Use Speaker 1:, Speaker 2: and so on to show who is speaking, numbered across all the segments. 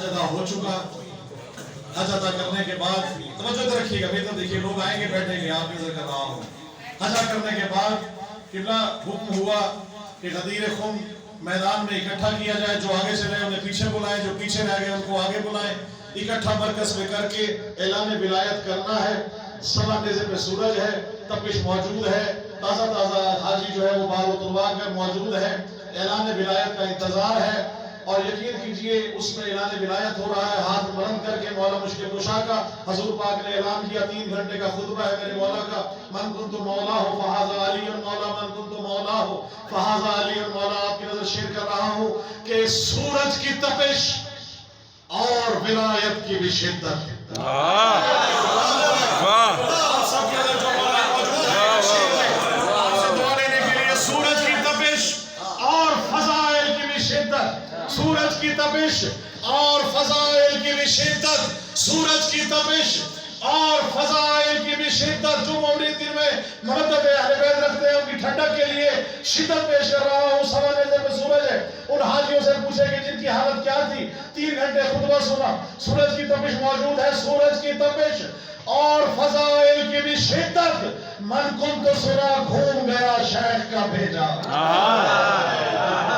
Speaker 1: حج ادا ہو چکا. حج ادا کرنے کے بعد توجہ تو رکھیے گا، بہتر دیکھیے، لوگ آئیں گے بیٹھیں گے، آپ نظر کر رہا ہوں. حج ادا کرنے کے بعد قبلہ حکم ہوا کہ غدیر خم میدان میں اکٹھا کیا جائے. جو آگے چلے انہیں پیچھے بلائیں، جو پیچھے رہ گئے ان کو آگے بلائیں. اکٹھا مرکز میں کر کے اعلان ولایت کرنا ہے. سوا نیزے پہ سورج ہے، تپش موجود ہے، تازہ تازہ حاجی جو ہے وہ بال اتروا کر موجود ہے. اعلان ولایت کا انتظار ہے اور یقین کیجئے اس میں اعلان ولایت ہو رہا ہے. ہاتھ بلند کر کے مولا مشکل کشا کا حضور پاک نے اعلان کیا. 3 گھنٹے کا خطبہ ہے میرے مولا کا. من کنت مولا ہو فہذا علی مولا، من کنت مولا ہو فہذا علی مولا. آپ کی نظر شیئر کر رہا ہوں کہ سورج کی تپش اور ولایت کی بھی شدت. سورج کی تپش اور فضائل کی بھی شدت، سورج کی تپش اور فضائل کی بھی شدت، سورج کی تپش اور فضائل کی بھی شدت. جو مومنین دل میں محبت اہل بیت رکھتے ہیں ان کی ٹھنڈک کے لیے شدت پیش کر رہا ہوں. سوا نیزے پہ سورج ہے. ان حاجیوں سے پوچھے کہ جن کی حالت کیا تھی، 3 گھنٹے خطبہ سنا، سورج کی تپش موجود ہے. سورج کی تپش اور فضائل کی بھی شدت. من کنت سنا گھوم گیا شیخ کا بھیجا.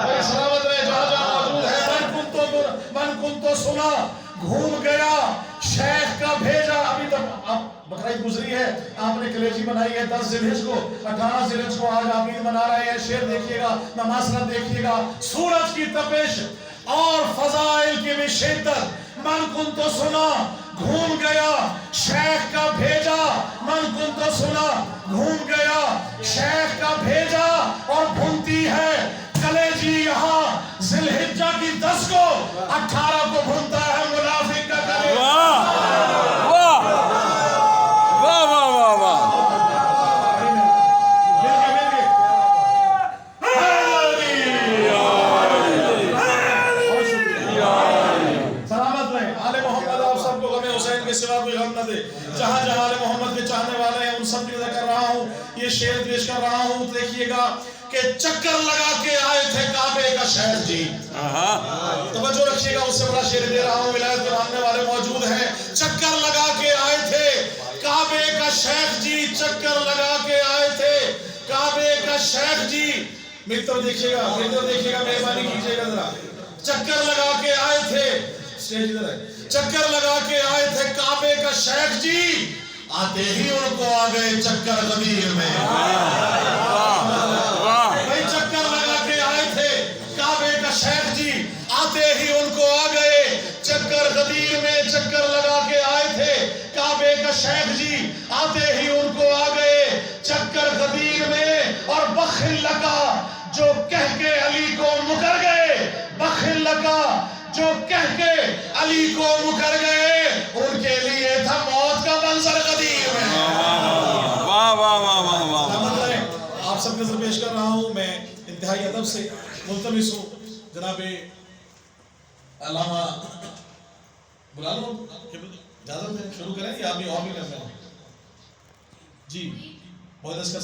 Speaker 1: بھائی سلامت رہے جہاں جہاں موجود ہے. من کنت سنا گھوم گیا شیخ کا بھیجا. ابھی تک بقرعید گزری ہے، آپ نے کلیجی بنائی ہے 10 ذی الحجہ کو، 18 ذی الحجہ کو آج آپ عید منا رہے ہیں. شعر دیکھیے گا، نمازرت دیکھیے گا. سورج کی تپش اور فضائل کی بھی شدت. من کنت سنا گھوم گیا شیخ کا بھیجا. من کنت سنا گھوم گیا شیخ کا بھیجا. اور بھنتی ہے کلیجی یہاں ذی الحجہ کی 10 کو، 18 کو بھنتا ہے منافق کا کلیجی. سوا کوئی غم نہ دے. جہاں جہاں آل محمد کے چاہنے والے ہیں ان سب کی ذکر رہا ہوں. یہ شعر پیش کر رہا ہوں. دیکھیے گا کہ چکر لگا کے آئے تھے کعبے کا شہر جی. توجہ رکھیے گا، اس سے بڑا شعر دے رہا ہوں. ولایت کے ماننے والے موجود ہیں. چکر لگا کے آئے تھے کعبے کا شیخ جی. چکر لگا کے آئے تھے کعبے کا شیخ جی. میری طرف دیکھیے گا، میری طرف دیکھیے گا، مہربانی کیجیے گا ذرا. چکر لگا کے آئے تھے، اسٹیج ادھر ہے. چکر لگا کے آئے تھے کعبے کا شیخ جی. آتے ہی ان کو آ گئے چکر غدیر میں. بھائی چکر لگا کے آئے تھے کعبے کا شیخ جی. آتے ہی ان کو آ گئے چکر غدیر میں. چکر لگا کے آئے تھے کعبے کا شیخ جی. آتے ہی ان کو آ گئے چکر غدیر میں. اور بخل لگا جو کہہ کے علی کو مکر گئے، بخل لگا جو کہہ کے علی کو مکر گئے، ان کے لیے تھا موت کا منظر غدیر میں.
Speaker 2: واہ واہ واہ واہ واہ.
Speaker 1: آپ سب نظر پیش کر رہا ہوں. میں انتہائی ادب سے ملتمس ہوں جناب علامہ بلا لو اجازت ہے شروع کریں یا ابھی اور بھی کرنا ہے جی. بہت اس کا